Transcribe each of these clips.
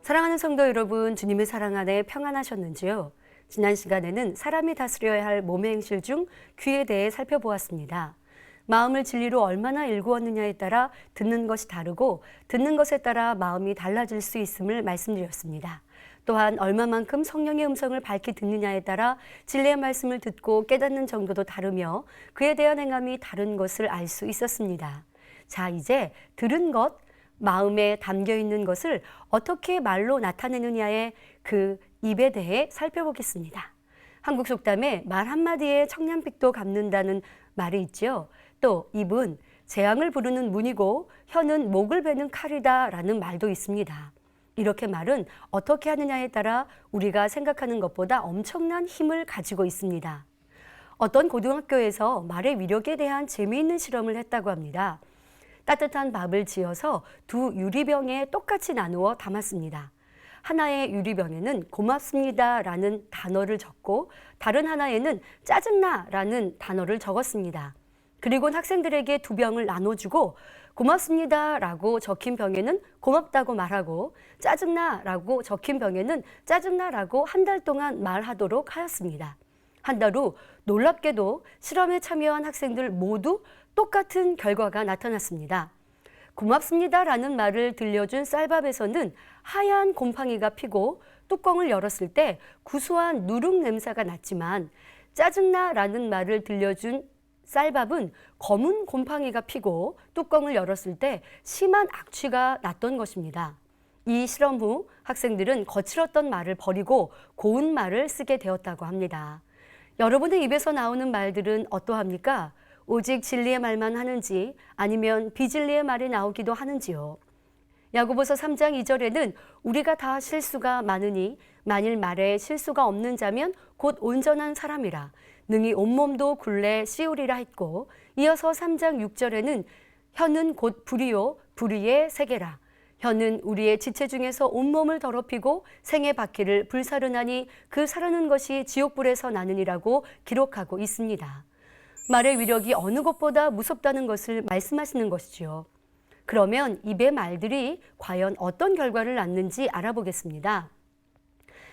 사랑하는 성도 여러분, 주님의 사랑 안에 평안하셨는지요? 지난 시간에는 사람이 다스려야 할 몸의 행실 중 귀에 대해 살펴보았습니다. 마음을 진리로 얼마나 일구었느냐에 따라 듣는 것이 다르고 듣는 것에 따라 마음이 달라질 수 있음을 말씀드렸습니다. 또한 얼마만큼 성령의 음성을 밝히 듣느냐에 따라 진리의 말씀을 듣고 깨닫는 정도도 다르며 그에 대한 행함이 다른 것을 알 수 있었습니다. 자, 이제 들은 것, 마음에 담겨 있는 것을 어떻게 말로 나타내느냐의 그 입에 대해 살펴보겠습니다. 한국 속담에 말 한마디에 청량빛도 갚는다는 말이 있죠. 또 입은 재앙을 부르는 문이고 혀는 목을 베는 칼이다 라는 말도 있습니다. 이렇게 말은 어떻게 하느냐에 따라 우리가 생각하는 것보다 엄청난 힘을 가지고 있습니다. 어떤 고등학교에서 말의 위력에 대한 재미있는 실험을 했다고 합니다. 따뜻한 밥을 지어서 두 유리병에 똑같이 나누어 담았습니다. 하나의 유리병에는 고맙습니다 라는 단어를 적고 다른 하나에는 짜증나 라는 단어를 적었습니다. 그리고 학생들에게 두 병을 나눠주고 고맙습니다 라고 적힌 병에는 고맙다고 말하고 짜증나 라고 적힌 병에는 짜증나 라고 한 달 동안 말하도록 하였습니다. 한 달 후 놀랍게도 실험에 참여한 학생들 모두 똑같은 결과가 나타났습니다. 고맙습니다 라는 말을 들려준 쌀밥에서는 하얀 곰팡이가 피고 뚜껑을 열었을 때 구수한 누룩 냄새가 났지만 짜증나 라는 말을 들려준 쌀밥은 검은 곰팡이가 피고 뚜껑을 열었을 때 심한 악취가 났던 것입니다. 이 실험 후 학생들은 거칠었던 말을 버리고 고운 말을 쓰게 되었다고 합니다. 여러분의 입에서 나오는 말들은 어떠합니까? 오직 진리의 말만 하는지 아니면 비진리의 말이 나오기도 하는지요. 야고보서 3장 2절에는 우리가 다 실수가 많으니 만일 말에 실수가 없는 자면 곧 온전한 사람이라 능히 온몸도 굴레 씌우리라 했고 이어서 3장 6절에는 혀는 곧 불이요 불의의 세계라 혀는 우리의 지체 중에서 온몸을 더럽히고 생의 바퀴를 불사르나니 그 사르는 것이 지옥불에서 나느니라고 기록하고 있습니다. 말의 위력이 어느 것보다 무섭다는 것을 말씀하시는 것이지요. 그러면 입의 말들이 과연 어떤 결과를 낳는지 알아보겠습니다.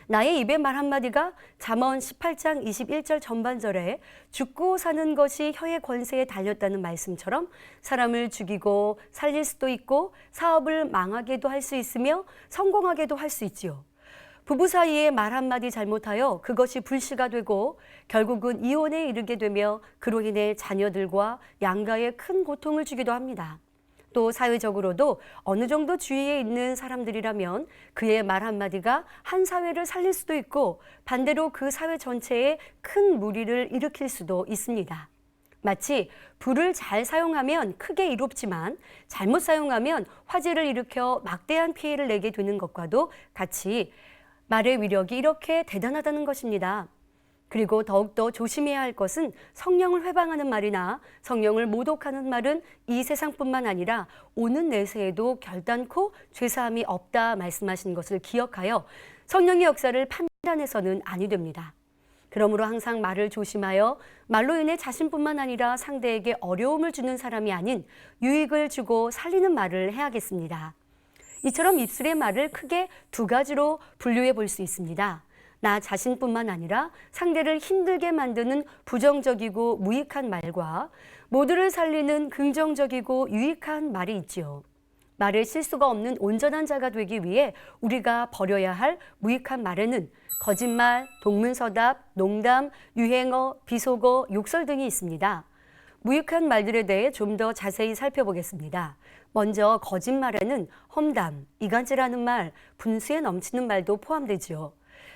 나의 입의 말 한마디가 잠언 18장 21절 전반절에 죽고 사는 것이 혀의 권세에 달렸다는 말씀처럼 사람을 죽이고 살릴 수도 있고 사업을 망하게도 할 수 있으며 성공하게도 할 수 있지요. 부부 사이에 말 한마디 잘못하여 그것이 불씨가 되고 결국은 이혼에 이르게 되며 그로 인해 자녀들과 양가에 큰 고통을 주기도 합니다. 또 사회적으로도 어느 정도 주위에 있는 사람들이라면 그의 말 한마디가 한 사회를 살릴 수도 있고 반대로 그 사회 전체에 큰 무리를 일으킬 수도 있습니다. 마치 불을 잘 사용하면 크게 이롭지만 잘못 사용하면 화재를 일으켜 막대한 피해를 내게 되는 것과도 같이 말의 위력이 이렇게 대단하다는 것입니다. 그리고 더욱더 조심해야 할 것은 성령을 회방하는 말이나 성령을 모독하는 말은 이 세상뿐만 아니라 오는 내세에도 결단코 죄사함이 없다 말씀하신 것을 기억하여 성령의 역사를 판단해서는 아니 됩니다. 그러므로 항상 말을 조심하여 말로 인해 자신뿐만 아니라 상대에게 어려움을 주는 사람이 아닌 유익을 주고 살리는 말을 해야겠습니다. 이처럼 입술의 말을 크게 두 가지로 분류해 볼 수 있습니다. 나 자신뿐만 아니라 상대를 힘들게 만드는 부정적이고 무익한 말과 모두를 살리는 긍정적이고 유익한 말이 있지요. 말에 실수가 없는 온전한 자가 되기 위해 우리가 버려야 할 무익한 말에는 거짓말, 동문서답, 농담, 유행어, 비속어, 욕설 등이 있습니다. 무익한 말들에 대해 좀 더 자세히 살펴보겠습니다. 먼저 거짓말에는 험담, 이간질하는 말, 분수에 넘치는 말도 포함되지요.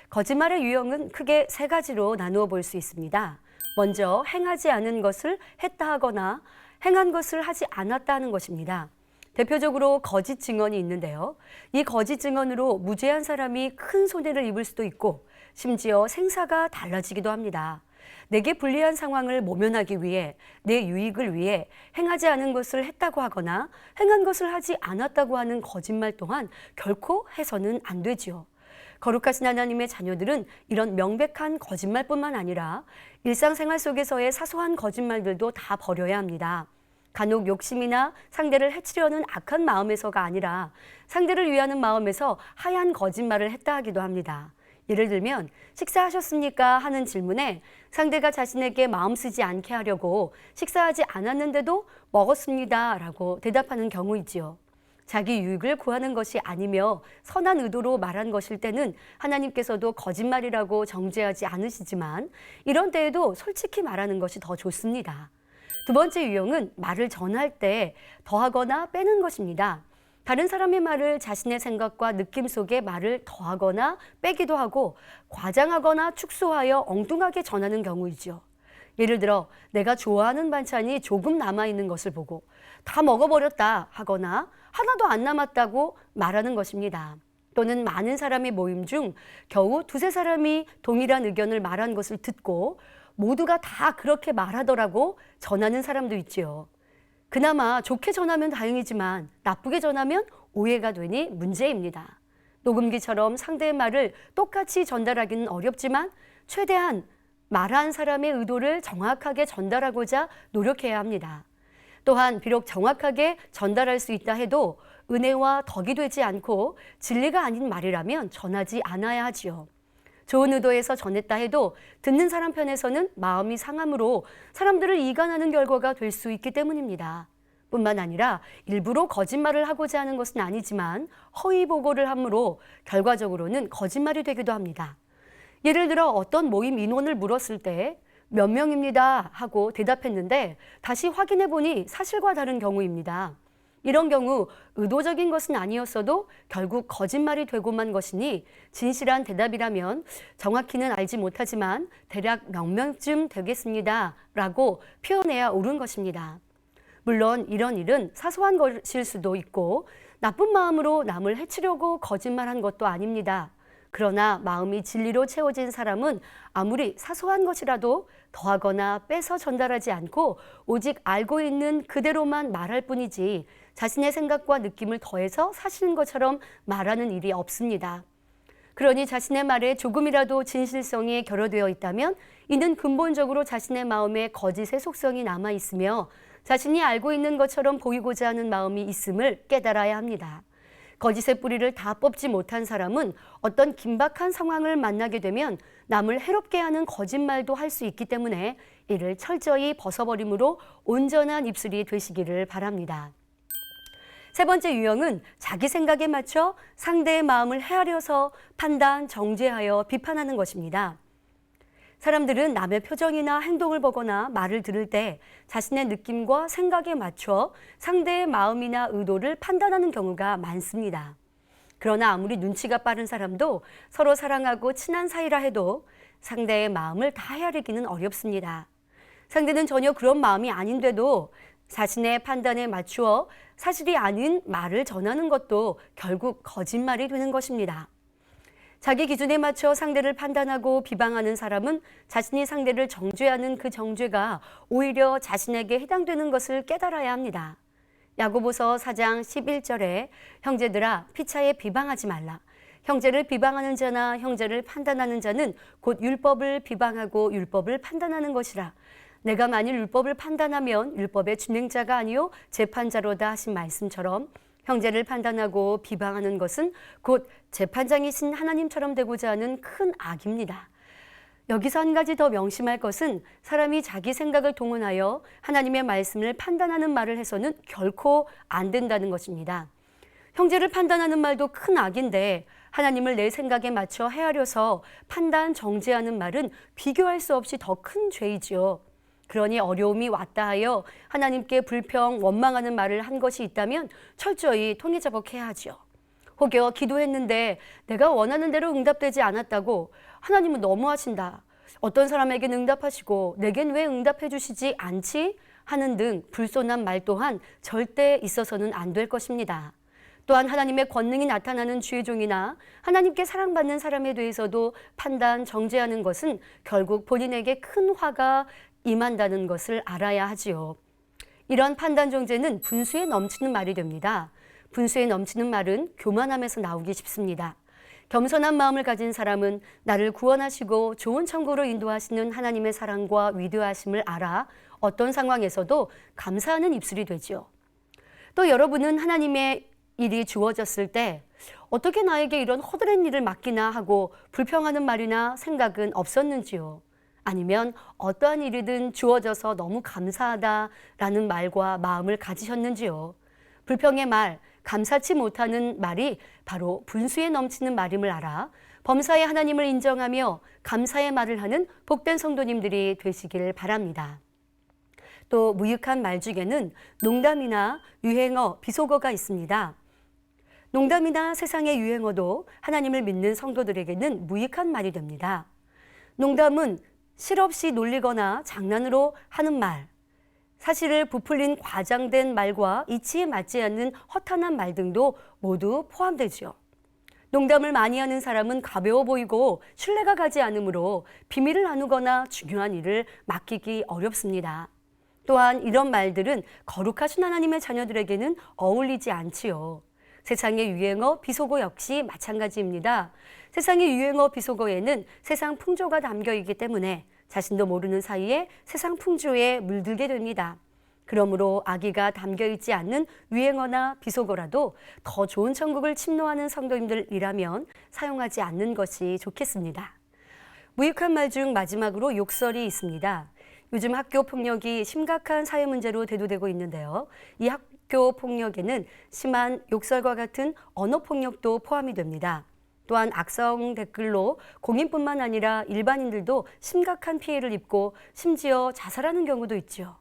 거짓말의 유형은 크게 세 가지로 나누어 볼 수 있습니다. 먼저 행하지 않은 것을 했다 하거나 행한 것을 하지 않았다 하는 것입니다. 대표적으로 거짓 증언이 있는데요. 이 거짓 증언으로 무죄한 사람이 큰 손해를 입을 수도 있고 심지어 생사가 달라지기도 합니다. 내게 불리한 상황을 모면하기 위해 내 유익을 위해 행하지 않은 것을 했다고 하거나 행한 것을 하지 않았다고 하는 거짓말 또한 결코 해서는 안 되지요. 거룩하신 하나님의 자녀들은 이런 명백한 거짓말뿐만 아니라 일상생활 속에서의 사소한 거짓말들도 다 버려야 합니다. 간혹 욕심이나 상대를 해치려는 악한 마음에서가 아니라 상대를 위하는 마음에서 하얀 거짓말을 했다 하기도 합니다. 예를 들면 식사하셨습니까? 하는 질문에 상대가 자신에게 마음 쓰지 않게 하려고 식사하지 않았는데도 먹었습니다 라고 대답하는 경우이지요. 자기 유익을 구하는 것이 아니며 선한 의도로 말한 것일 때는 하나님께서도 거짓말이라고 정죄하지 않으시지만 이런 때에도 솔직히 말하는 것이 더 좋습니다. 두 번째 유형은 말을 전할 때 더하거나 빼는 것입니다. 다른 사람의 말을 자신의 생각과 느낌 속에 말을 더하거나 빼기도 하고 과장하거나 축소하여 엉뚱하게 전하는 경우이죠. 예를 들어 내가 좋아하는 반찬이 조금 남아있는 것을 보고 다 먹어버렸다 하거나 하나도 안 남았다고 말하는 것입니다. 또는 많은 사람의 모임 중 겨우 두세 사람이 동일한 의견을 말한 것을 듣고 모두가 다 그렇게 말하더라고 전하는 사람도 있지요. 그나마 좋게 전하면 다행이지만 나쁘게 전하면 오해가 되니 문제입니다. 녹음기처럼 상대의 말을 똑같이 전달하기는 어렵지만 최대한 말한 사람의 의도를 정확하게 전달하고자 노력해야 합니다. 또한 비록 정확하게 전달할 수 있다 해도 은혜와 덕이 되지 않고 진리가 아닌 말이라면 전하지 않아야 하지요. 좋은 의도에서 전했다 해도 듣는 사람 편에서는 마음이 상함으로 사람들을 이간하는 결과가 될 수 있기 때문입니다. 뿐만 아니라 일부러 거짓말을 하고자 하는 것은 아니지만 허위 보고를 함으로 결과적으로는 거짓말이 되기도 합니다. 예를 들어 어떤 모임 인원을 물었을 때 몇 명입니다 하고 대답했는데 다시 확인해 보니 사실과 다른 경우입니다. 이런 경우 의도적인 것은 아니었어도 결국 거짓말이 되고만 것이니 진실한 대답이라면 정확히는 알지 못하지만 대략 몇 명쯤 되겠습니다 라고 표현해야 옳은 것입니다. 물론 이런 일은 사소한 것일 수도 있고 나쁜 마음으로 남을 해치려고 거짓말한 것도 아닙니다. 그러나 마음이 진리로 채워진 사람은 아무리 사소한 것이라도 더하거나 빼서 전달하지 않고 오직 알고 있는 그대로만 말할 뿐이지 자신의 생각과 느낌을 더해서 사실인 것처럼 말하는 일이 없습니다. 그러니 자신의 말에 조금이라도 진실성이 결여되어 있다면 이는 근본적으로 자신의 마음에 거짓의 속성이 남아 있으며 자신이 알고 있는 것처럼 보이고자 하는 마음이 있음을 깨달아야 합니다. 거짓의 뿌리를 다 뽑지 못한 사람은 어떤 긴박한 상황을 만나게 되면 남을 해롭게 하는 거짓말도 할 수 있기 때문에 이를 철저히 벗어버림으로 온전한 입술이 되시기를 바랍니다. 세 번째 유형은 자기 생각에 맞춰 상대의 마음을 헤아려서 판단, 정죄하여 비판하는 것입니다. 사람들은 남의 표정이나 행동을 보거나 말을 들을 때 자신의 느낌과 생각에 맞춰 상대의 마음이나 의도를 판단하는 경우가 많습니다. 그러나 아무리 눈치가 빠른 사람도 서로 사랑하고 친한 사이라 해도 상대의 마음을 다 헤아리기는 어렵습니다. 상대는 전혀 그런 마음이 아닌데도 자신의 판단에 맞추어 사실이 아닌 말을 전하는 것도 결국 거짓말이 되는 것입니다. 자기 기준에 맞춰 상대를 판단하고 비방하는 사람은 자신이 상대를 정죄하는 그 정죄가 오히려 자신에게 해당되는 것을 깨달아야 합니다. 야고보서 4장 11절에 형제들아 피차에 비방하지 말라. 형제를 비방하는 자나 형제를 판단하는 자는 곧 율법을 비방하고 율법을 판단하는 것이라. 내가 만일 율법을 판단하면 율법의 준행자가 아니요 재판자로다 하신 말씀처럼 형제를 판단하고 비방하는 것은 곧 재판장이신 하나님처럼 되고자 하는 큰 악입니다. 여기서 한 가지 더 명심할 것은 사람이 자기 생각을 동원하여 하나님의 말씀을 판단하는 말을 해서는 결코 안 된다는 것입니다. 형제를 판단하는 말도 큰 악인데 하나님을 내 생각에 맞춰 헤아려서 판단, 정죄하는 말은 비교할 수 없이 더 큰 죄이지요. 그러니 어려움이 왔다 하여 하나님께 불평, 원망하는 말을 한 것이 있다면 철저히 통해자복해야 하죠. 혹여 기도했는데 내가 원하는 대로 응답되지 않았다고 하나님은 너무하신다. 어떤 사람에겐 응답하시고 내겐 왜 응답해 주시지 않지? 하는 등 불손한 말 또한 절대 있어서는 안 될 것입니다. 또한 하나님의 권능이 나타나는 주의 종이나 하나님께 사랑받는 사람에 대해서도 판단, 정죄하는 것은 결국 본인에게 큰 화가 임한다는 것을 알아야 하지요. 이런 판단 정죄는 분수에 넘치는 말이 됩니다. 분수에 넘치는 말은 교만함에서 나오기 쉽습니다. 겸손한 마음을 가진 사람은 나를 구원하시고 좋은 천국으로 인도하시는 하나님의 사랑과 위대하심을 알아 어떤 상황에서도 감사하는 입술이 되지요. 또 여러분은 하나님의 일이 주어졌을 때 어떻게 나에게 이런 허드렛 일을 맡기나 하고 불평하는 말이나 생각은 없었는지요? 아니면 어떠한 일이든 주어져서 너무 감사하다라는 말과 마음을 가지셨는지요? 불평의 말, 감사치 못하는 말이 바로 분수에 넘치는 말임을 알아 범사의 하나님을 인정하며 감사의 말을 하는 복된 성도님들이 되시길 바랍니다. 또 무익한 말 중에는 농담이나 유행어, 비속어가 있습니다. 농담이나 세상의 유행어도 하나님을 믿는 성도들에게는 무익한 말이 됩니다. 농담은 실없이 놀리거나 장난으로 하는 말, 사실을 부풀린 과장된 말과 이치에 맞지 않는 허탄한 말 등도 모두 포함되지요. 농담을 많이 하는 사람은 가벼워 보이고 신뢰가 가지 않으므로 비밀을 나누거나 중요한 일을 맡기기 어렵습니다. 또한 이런 말들은 거룩하신 하나님의 자녀들에게는 어울리지 않지요. 세상의 유행어, 비속어 역시 마찬가지입니다. 세상의 유행어, 비속어에는 세상 풍조가 담겨 있기 때문에 자신도 모르는 사이에 세상 풍조에 물들게 됩니다. 그러므로 악의가 담겨 있지 않는 유행어나 비속어라도 더 좋은 천국을 침노하는 성도님들이라면 사용하지 않는 것이 좋겠습니다. 무익한 말 중 마지막으로 욕설이 있습니다. 요즘 학교 폭력이 심각한 사회 문제로 대두되고 있는데요. 이 학교 폭력에는 심한 욕설과 같은 언어 폭력도 포함이 됩니다. 또한 악성 댓글로 공인뿐만 아니라 일반인들도 심각한 피해를 입고 심지어 자살하는 경우도 있지요.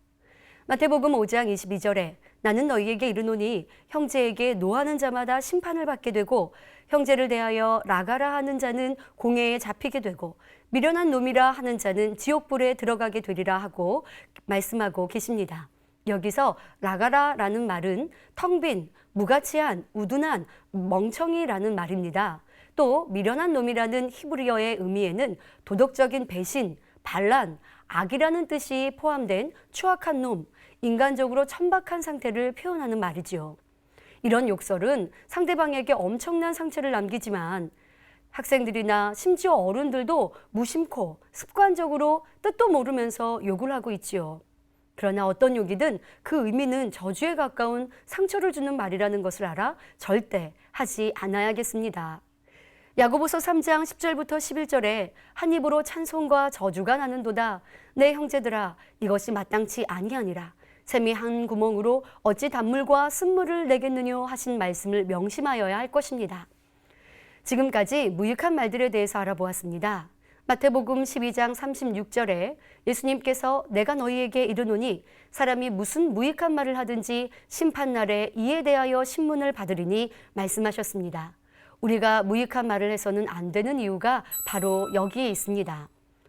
마태복음 5장 22절에 나는 너희에게 이르노니 형제에게 노하는 자마다 심판을 받게 되고 형제를 대하여 라가라 하는 자는 공회에 잡히게 되고 미련한 놈이라 하는 자는 지옥불에 들어가게 되리라 하고 말씀하고 계십니다. 여기서 라가라라는 말은 텅 빈, 무가치한, 우둔한, 멍청이라는 말입니다. 또 미련한 놈이라는 히브리어의 의미에는 도덕적인 배신, 반란, 악이라는 뜻이 포함된 추악한 놈, 인간적으로 천박한 상태를 표현하는 말이지요. 이런 욕설은 상대방에게 엄청난 상처를 남기지만 학생들이나 심지어 어른들도 무심코 습관적으로 뜻도 모르면서 욕을 하고 있지요. 그러나 어떤 욕이든 그 의미는 저주에 가까운 상처를 주는 말이라는 것을 알아 절대 하지 않아야겠습니다. 야고보서 3장 10절부터 11절에 한 입으로 찬송과 저주가 나는도다. 내 형제들아 이것이 마땅치 아니하니라. 샘이 한 구멍으로 어찌 단물과 쓴물을 내겠느뇨 하신 말씀을 명심하여야 할 것입니다. 지금까지 무익한 말들에 대해서 알아보았습니다. 마태복음 12장 36절에 예수님께서 내가 너희에게 이르노니 사람이 무슨 무익한 말을 하든지 심판날에 이에 대하여 신문을 받으리니 말씀하셨습니다. 우리가 무익한 말을 해서는 안 되는 이유가 바로 여기에 있습니다.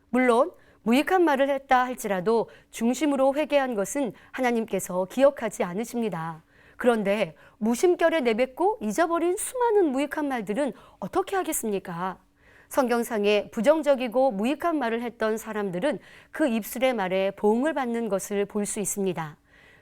물론 무익한 말을 했다 할지라도 중심으로 회개한 것은 하나님께서 기억하지 않으십니다. 그런데 무심결에 내뱉고 잊어버린 수많은 무익한 말들은 어떻게 하겠습니까? 성경상에 부정적이고 무익한 말을 했던 사람들은 그 입술의 말에 보응을 받는 것을 볼 수 있습니다.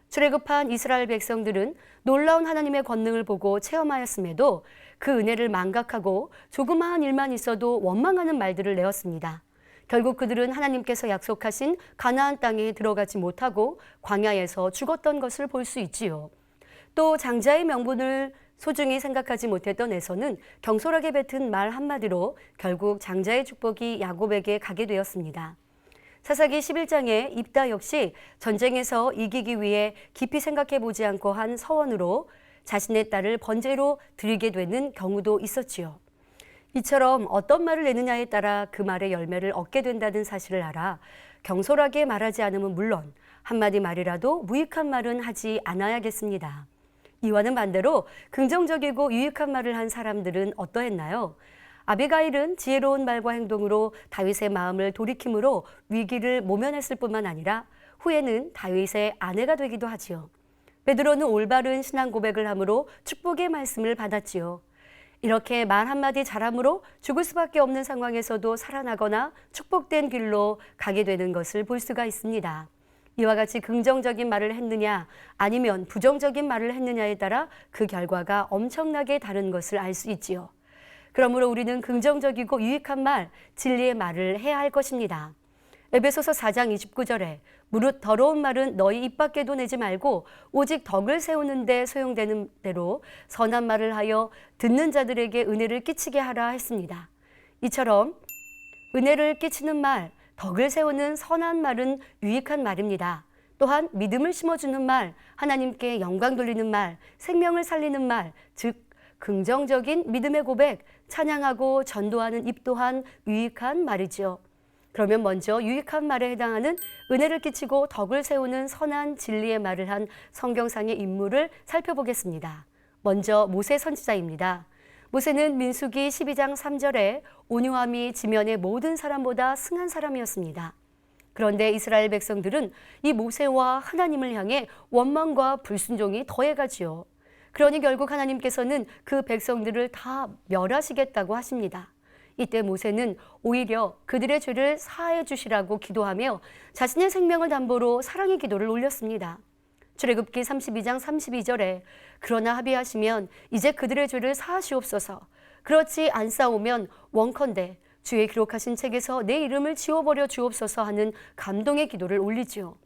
출애굽한 이스라엘 백성들은 놀라운 하나님의 권능을 보고 체험하였음에도 그 은혜를 망각하고 조그마한 일만 있어도 원망하는 말들을 내었습니다. 결국 그들은 하나님께서 약속하신 가나안 땅에 들어가지 못하고 광야에서 죽었던 것을 볼 수 있지요. 또 장자의 명분을 소중히 생각하지 못했던 에서는 경솔하게 뱉은 말 한마디로 결국 장자의 축복이 야곱에게 가게 되었습니다. 사사기 11장의 입다 역시 전쟁에서 이기기 위해 깊이 생각해 보지 않고 한 서원으로 자신의 딸을 번제로 드리게 되는 경우도 있었지요. 이처럼 어떤 말을 내느냐에 따라 그 말의 열매를 얻게 된다는 사실을 알아 경솔하게 말하지 않으면 물론 한마디 말이라도 무익한 말은 하지 않아야겠습니다. 이와는 반대로 긍정적이고 유익한 말을 한 사람들은 어떠했나요? 아비가일은 지혜로운 말과 행동으로 다윗의 마음을 돌이킴으로 위기를 모면했을 뿐만 아니라 후에는 다윗의 아내가 되기도 하지요. 베드로는 올바른 신앙 고백을 함으로 축복의 말씀을 받았지요. 이렇게 말 한마디 잘함으로 죽을 수밖에 없는 상황에서도 살아나거나 축복된 길로 가게 되는 것을 볼 수가 있습니다. 이와 같이 긍정적인 말을 했느냐 아니면 부정적인 말을 했느냐에 따라 그 결과가 엄청나게 다른 것을 알 수 있지요. 그러므로 우리는 긍정적이고 유익한 말, 진리의 말을 해야 할 것입니다. 에베소서 4장 29절에 무릇 더러운 말은 너희 입 밖에도 내지 말고 오직 덕을 세우는 데 소용되는 대로 선한 말을 하여 듣는 자들에게 은혜를 끼치게 하라 했습니다. 이처럼 은혜를 끼치는 말, 덕을 세우는 선한 말은 유익한 말입니다. 또한 믿음을 심어주는 말, 하나님께 영광 돌리는 말, 생명을 살리는 말, 즉 긍정적인 믿음의 고백, 찬양하고 전도하는 입 또한 유익한 말이지요. 그러면 먼저 유익한 말에 해당하는 은혜를 끼치고 덕을 세우는 선한 진리의 말을 한 성경상의 인물을 살펴보겠습니다. 먼저 모세 선지자입니다. 모세는 민수기 12장 3절에 온유함이 지면의 모든 사람보다 승한 사람이었습니다. 그런데 이스라엘 백성들은 이 모세와 하나님을 향해 원망과 불순종이 더해가지요. 그러니 결국 하나님께서는 그 백성들을 다 멸하시겠다고 하십니다. 이때 모세는 오히려 그들의 죄를 사하여 주시라고 기도하며 자신의 생명을 담보로 사랑의 기도를 올렸습니다. 출애굽기 32장 32절에 그러나 합의하시면 이제 그들의 죄를 사하시옵소서. 그렇지 않사오면 원컨대 주의 기록하신 책에서 내 이름을 지워버려 주옵소서 하는 감동의 기도를 올리지요.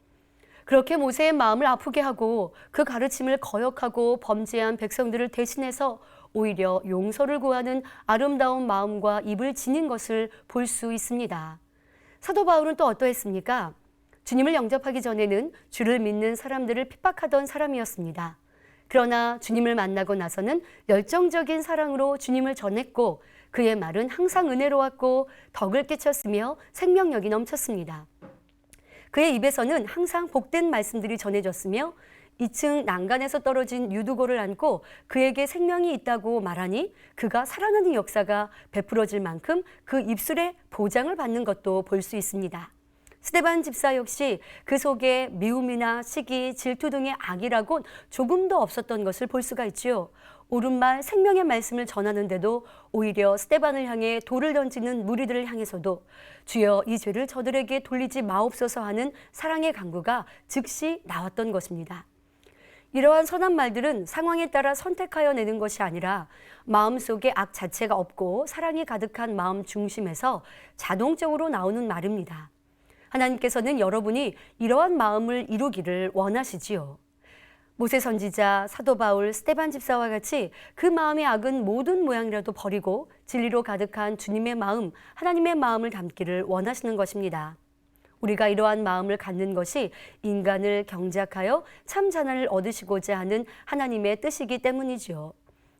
그렇게 모세의 마음을 아프게 하고 그 가르침을 거역하고 범죄한 백성들을 대신해서 오히려 용서를 구하는 아름다운 마음과 입을 지닌 것을 볼 수 있습니다. 사도 바울은 또 어떠했습니까? 주님을 영접하기 전에는 주를 믿는 사람들을 핍박하던 사람이었습니다. 그러나 주님을 만나고 나서는 열정적인 사랑으로 주님을 전했고 그의 말은 항상 은혜로웠고 덕을 끼쳤으며 생명력이 넘쳤습니다. 그의 입에서는 항상 복된 말씀들이 전해졌으며 2층 난간에서 떨어진 유두고를 안고 그에게 생명이 있다고 말하니 그가 살아나는 역사가 베풀어질 만큼 그 입술에 보장을 받는 것도 볼 수 있습니다. 스데반 집사 역시 그 속에 미움이나 시기, 질투 등의 악이라곤 조금도 없었던 것을 볼 수가 있지요. 옳은 말, 생명의 말씀을 전하는데도 오히려 스데반을 향해 돌을 던지는 무리들을 향해서도 주여 이 죄를 저들에게 돌리지 마옵소서 하는 사랑의 간구가 즉시 나왔던 것입니다. 이러한 선한 말들은 상황에 따라 선택하여 내는 것이 아니라 마음속에 악 자체가 없고 사랑이 가득한 마음 중심에서 자동적으로 나오는 말입니다. 하나님께서는 여러분이 이러한 마음을 이루기를 원하시지요. 모세 선지자, 사도 바울, 스데반 집사와 같이 그 마음의 악은 모든 모양이라도 버리고 진리로 가득한 주님의 마음, 하나님의 마음을 담기를 원하시는 것입니다. 우리가 이러한 마음을 갖는 것이 인간을 경작하여 참 자난을 얻으시고자 하는 하나님의 뜻이기 때문이지요.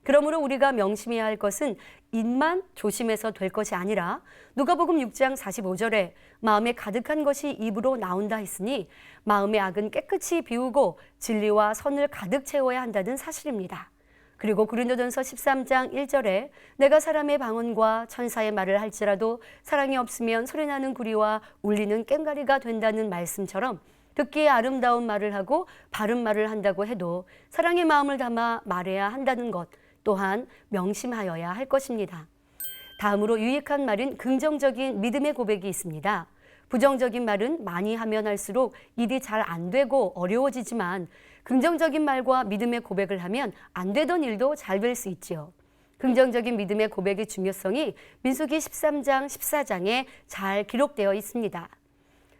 그러므로 우리가 명심해야 할 것은 입만 조심해서 될 것이 아니라 누가복음 6장 45절에 마음에 가득한 것이 입으로 나온다 했으니 마음의 악은 깨끗이 비우고 진리와 선을 가득 채워야 한다는 사실입니다. 그리고 고린도전서 13장 1절에 내가 사람의 방언과 천사의 말을 할지라도 사랑이 없으면 소리나는 구리와 울리는 꽹과리가 된다는 말씀처럼 듣기에 아름다운 말을 하고 바른 말을 한다고 해도 사랑의 마음을 담아 말해야 한다는 것 또한 명심하여야 할 것입니다. 다음으로 유익한 말인 긍정적인 믿음의 고백이 있습니다. 부정적인 말은 많이 하면 할수록 일이 잘 안 되고 어려워지지만 긍정적인 말과 믿음의 고백을 하면 안 되던 일도 잘 될 수 있지요. 긍정적인 믿음의 고백의 중요성이 민수기 13장 14장에 잘 기록되어 있습니다.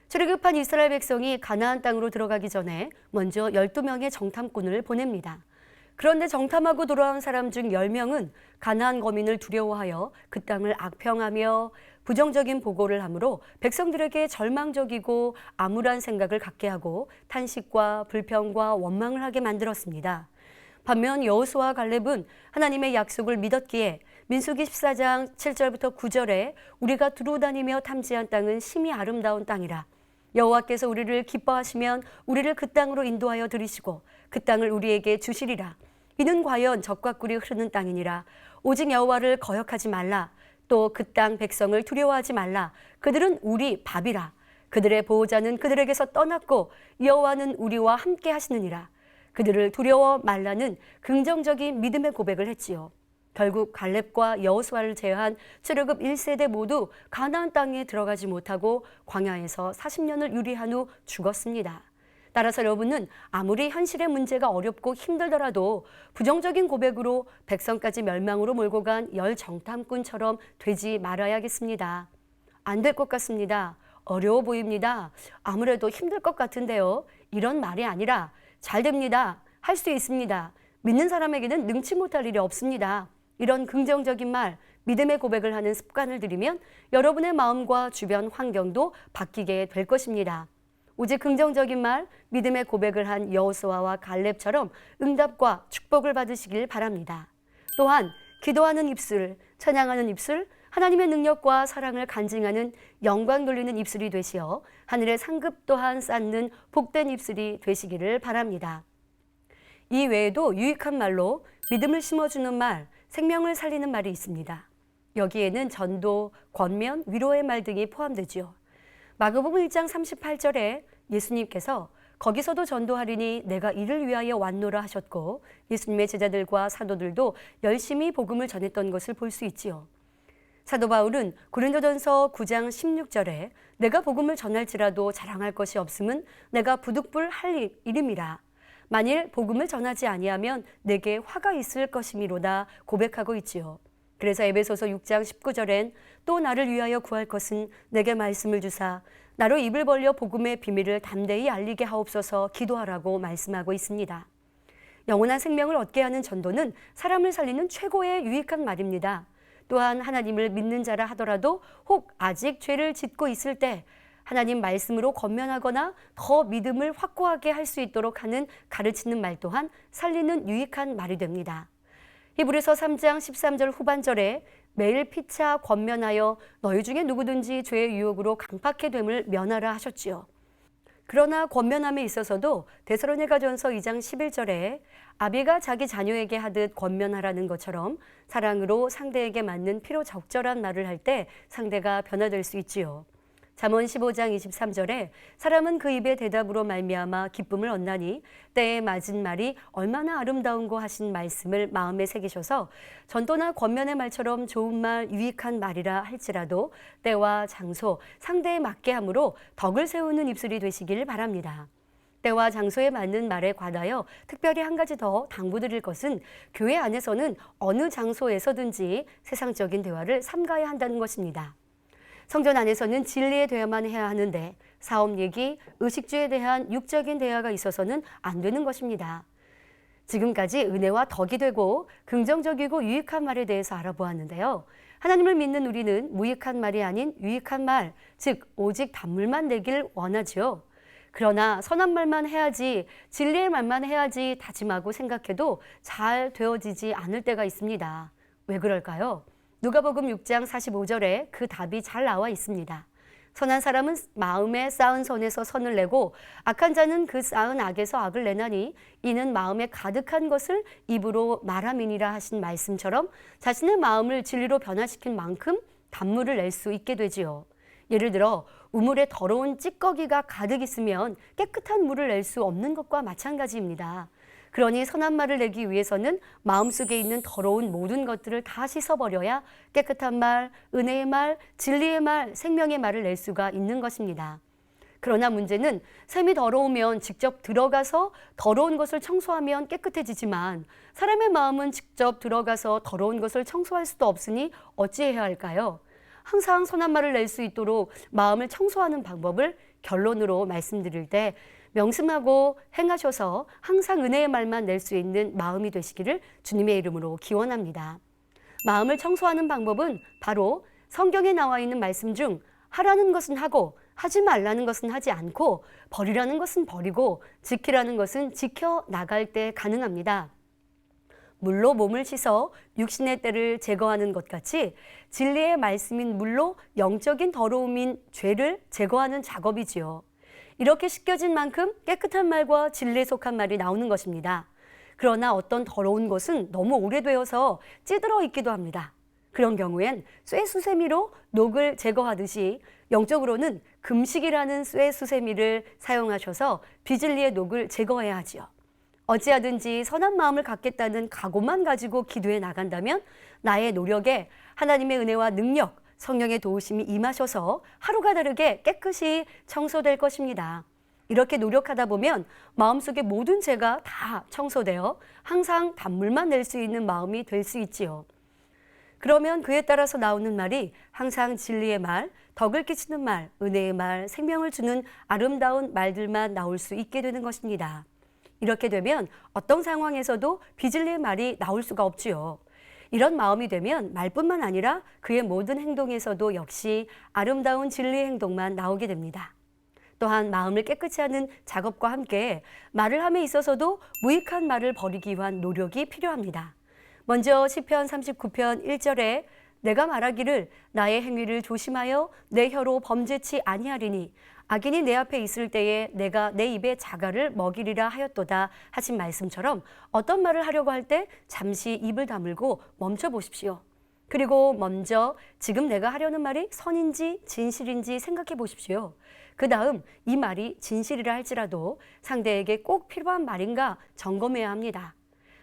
출애굽한 이스라엘 백성이 가나안 땅으로 들어가기 전에 먼저 12명의 정탐꾼을 보냅니다. 그런데 정탐하고 돌아온 사람 중 10명은 가나안 거민을 두려워하여 그 땅을 악평하며 부정적인 보고를 하므로 백성들에게 절망적이고 암울한 생각을 갖게 하고 탄식과 불평과 원망을 하게 만들었습니다. 반면 여호수아와 갈렙은 하나님의 약속을 믿었기에 민수기 14장 7절부터 9절에 우리가 두루 다니며 탐지한 땅은 심히 아름다운 땅이라 여호와께서 우리를 기뻐하시면 우리를 그 땅으로 인도하여 들이시고 그 땅을 우리에게 주시리라. 이는 과연 젖과 꿀이 흐르는 땅이니라. 오직 여호와를 거역하지 말라. 또 그 땅 백성을 두려워하지 말라. 그들은 우리 밥이라. 그들의 보호자는 그들에게서 떠났고 여호와는 우리와 함께 하시느니라. 그들을 두려워 말라는 긍정적인 믿음의 고백을 했지요. 결국 갈렙과 여호수아를 제외한 출애굽 1세대 모두 가나안 땅에 들어가지 못하고 광야에서 40년을 유리한 후 죽었습니다. 따라서 여러분은 아무리 현실의 문제가 어렵고 힘들더라도 부정적인 고백으로 백성까지 멸망으로 몰고 간 열정탐꾼처럼 되지 말아야겠습니다. 안 될 것 같습니다. 어려워 보입니다. 아무래도 힘들 것 같은데요. 이런 말이 아니라 잘 됩니다. 할 수 있습니다. 믿는 사람에게는 능치 못할 일이 없습니다. 이런 긍정적인 말, 믿음의 고백을 하는 습관을 들이면 여러분의 마음과 주변 환경도 바뀌게 될 것입니다. 오직 긍정적인 말, 믿음의 고백을 한 여호수아와 갈렙처럼 응답과 축복을 받으시길 바랍니다. 또한 기도하는 입술, 찬양하는 입술, 하나님의 능력과 사랑을 간증하는 영광 돌리는 입술이 되시어 하늘의 상급 또한 쌓는 복된 입술이 되시기를 바랍니다. 이 외에도 유익한 말로 믿음을 심어주는 말, 생명을 살리는 말이 있습니다. 여기에는 전도, 권면, 위로의 말 등이 포함되지요. 마가복음 1장 38절에 예수님께서 거기서도 전도하리니 내가 이를 위하여 왔노라 하셨고 예수님의 제자들과 사도들도 열심히 복음을 전했던 것을 볼 수 있지요. 사도 바울은 고린도전서 9장 16절에 내가 복음을 전할지라도 자랑할 것이 없음은 내가 부득불 할 일임이라. 만일 복음을 전하지 아니하면 내게 화가 있을 것이미로다 고백하고 있지요. 그래서 에베소서 6장 19절엔 또 나를 위하여 구할 것은 내게 말씀을 주사 나로 입을 벌려 복음의 비밀을 담대히 알리게 하옵소서 기도하라고 말씀하고 있습니다. 영원한 생명을 얻게 하는 전도는 사람을 살리는 최고의 유익한 말입니다. 또한 하나님을 믿는 자라 하더라도 혹 아직 죄를 짓고 있을 때 하나님 말씀으로 권면하거나 더 믿음을 확고하게 할 수 있도록 하는 가르치는 말 또한 살리는 유익한 말이 됩니다. 히브리서 3장 13절 후반절에 매일 피차 권면하여 너희 중에 누구든지 죄의 유혹으로 강팍해 됨을 면하라 하셨지요. 그러나 권면함에 있어서도 데살로니가전서 2장 11절에 아비가 자기 자녀에게 하듯 권면하라는 것처럼 사랑으로 상대에게 맞는 필요 적절한 말을 할 때 상대가 변화될 수 있지요. 잠언 15장 23절에 사람은 그 입의 대답으로 말미암아 기쁨을 얻나니 때에 맞은 말이 얼마나 아름다운고 하신 말씀을 마음에 새기셔서 전도나 권면의 말처럼 좋은 말, 유익한 말이라 할지라도 때와 장소, 상대에 맞게 함으로 덕을 세우는 입술이 되시길 바랍니다. 때와 장소에 맞는 말에 관하여 특별히 한 가지 더 당부드릴 것은 교회 안에서는 어느 장소에서든지 세상적인 대화를 삼가야 한다는 것입니다. 성전 안에서는 진리의 대화만 해야 하는데 사업 얘기, 의식주에 대한 육적인 대화가 있어서는 안 되는 것입니다. 지금까지 은혜와 덕이 되고 긍정적이고 유익한 말에 대해서 알아보았는데요. 하나님을 믿는 우리는 무익한 말이 아닌 유익한 말, 즉 오직 단물만 내길 원하지요. 그러나 선한 말만 해야지, 진리의 말만 해야지 다짐하고 생각해도 잘 되어지지 않을 때가 있습니다. 왜 그럴까요? 누가복음 6장 45절에 그 답이 잘 나와 있습니다. 선한 사람은 마음에 쌓은 선에서 선을 내고 악한 자는 그 쌓은 악에서 악을 내나니 이는 마음에 가득한 것을 입으로 말함이니라 하신 말씀처럼 자신의 마음을 진리로 변화시킨 만큼 단물을 낼 수 있게 되지요. 예를 들어 우물에 더러운 찌꺼기가 가득 있으면 깨끗한 물을 낼 수 없는 것과 마찬가지입니다. 그러니 선한 말을 내기 위해서는 마음속에 있는 더러운 모든 것들을 다 씻어버려야 깨끗한 말, 은혜의 말, 진리의 말, 생명의 말을 낼 수가 있는 것입니다. 그러나 문제는 샘이 더러우면 직접 들어가서 더러운 것을 청소하면 깨끗해지지만 사람의 마음은 직접 들어가서 더러운 것을 청소할 수도 없으니 어찌해야 할까요? 항상 선한 말을 낼 수 있도록 마음을 청소하는 방법을 결론으로 말씀드릴 때 명심하고 행하셔서 항상 은혜의 말만 낼 수 있는 마음이 되시기를 주님의 이름으로 기원합니다. 마음을 청소하는 방법은 바로 성경에 나와 있는 말씀 중 하라는 것은 하고 하지 말라는 것은 하지 않고 버리라는 것은 버리고 지키라는 것은 지켜 나갈 때 가능합니다. 물로 몸을 씻어 육신의 때를 제거하는 것 같이 진리의 말씀인 물로 영적인 더러움인 죄를 제거하는 작업이지요. 이렇게 씻겨진 만큼 깨끗한 말과 진리에 속한 말이 나오는 것입니다. 그러나 어떤 더러운 것은 너무 오래되어서 찌들어 있기도 합니다. 그런 경우엔 쇠수세미로 녹을 제거하듯이 영적으로는 금식이라는 쇠수세미를 사용하셔서 비진리의 녹을 제거해야 하지요. 어찌하든지 선한 마음을 갖겠다는 각오만 가지고 기도해 나간다면 나의 노력에 하나님의 은혜와 능력, 성령의 도우심이 임하셔서 하루가 다르게 깨끗이 청소될 것입니다. 이렇게 노력하다 보면 마음속의 모든 죄가 다 청소되어 항상 단물만 낼 수 있는 마음이 될 수 있지요. 그러면 그에 따라서 나오는 말이 항상 진리의 말, 덕을 끼치는 말, 은혜의 말, 생명을 주는 아름다운 말들만 나올 수 있게 되는 것입니다. 이렇게 되면 어떤 상황에서도 비진리의 말이 나올 수가 없지요. 이런 마음이 되면 말뿐만 아니라 그의 모든 행동에서도 역시 아름다운 진리의 행동만 나오게 됩니다. 또한 마음을 깨끗이 하는 작업과 함께 말을 함에 있어서도 무익한 말을 버리기 위한 노력이 필요합니다. 먼저 시편 39편 1절에 내가 말하기를 나의 행위를 조심하여 내 혀로 범죄치 아니하리니 악인이 내 앞에 있을 때에 내가 내 입에 자갈을 먹이리라 하였도다 하신 말씀처럼 어떤 말을 하려고 할 때 잠시 입을 다물고 멈춰 보십시오. 그리고 먼저 지금 내가 하려는 말이 선인지 진실인지 생각해 보십시오. 그 다음 이 말이 진실이라 할지라도 상대에게 꼭 필요한 말인가 점검해야 합니다.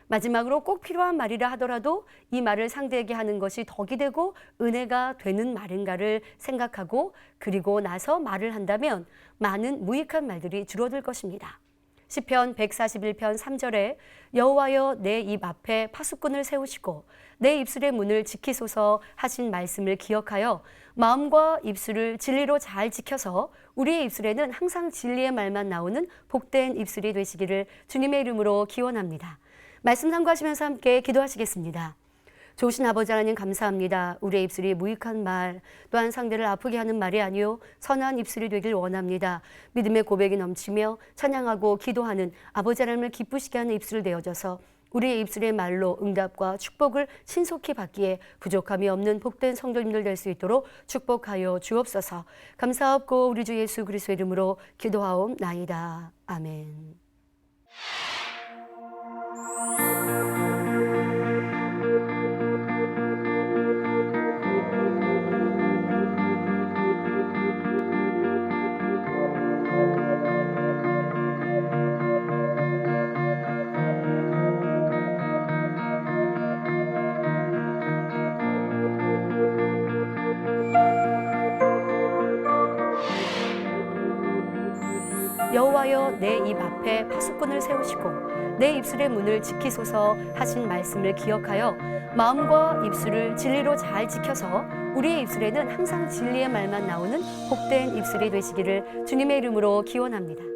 마지막으로 꼭 필요한 말이라 하더라도 이 말을 상대에게 하는 것이 덕이 되고 은혜가 되는 말인가를 생각하고 그리고 나서 말을 한다면 많은 무익한 말들이 줄어들 것입니다. 시편 141편 3절에 여호와여 내 입 앞에 파수꾼을 세우시고 내 입술의 문을 지키소서 하신 말씀을 기억하여 마음과 입술을 진리로 잘 지켜서 우리의 입술에는 항상 진리의 말만 나오는 복된 입술이 되시기를 주님의 이름으로 기원합니다. 말씀 참고하시면서 함께 기도하시겠습니다. 좋으신 아버지 하나님 감사합니다. 우리의 입술이 무익한 말, 또한 상대를 아프게 하는 말이 아니요 선한 입술이 되길 원합니다. 믿음의 고백이 넘치며 찬양하고 기도하는 아버지 하나님을 기쁘시게 하는 입술을 되어져서 우리의 입술의 말로 응답과 축복을 신속히 받기에 부족함이 없는 복된 성도님들 될 수 있도록 축복하여 주옵소서. 감사하옵고 우리 주 예수 그리스도의 이름으로 기도하옵나이다. 아멘. 여호와여 내 입 앞에 파수꾼을 세우시고 내 입술의 문을 지키소서 하신 말씀을 기억하여 마음과 입술을 진리로 잘 지켜서 우리의 입술에는 항상 진리의 말만 나오는 복된 입술이 되시기를 주님의 이름으로 기원합니다.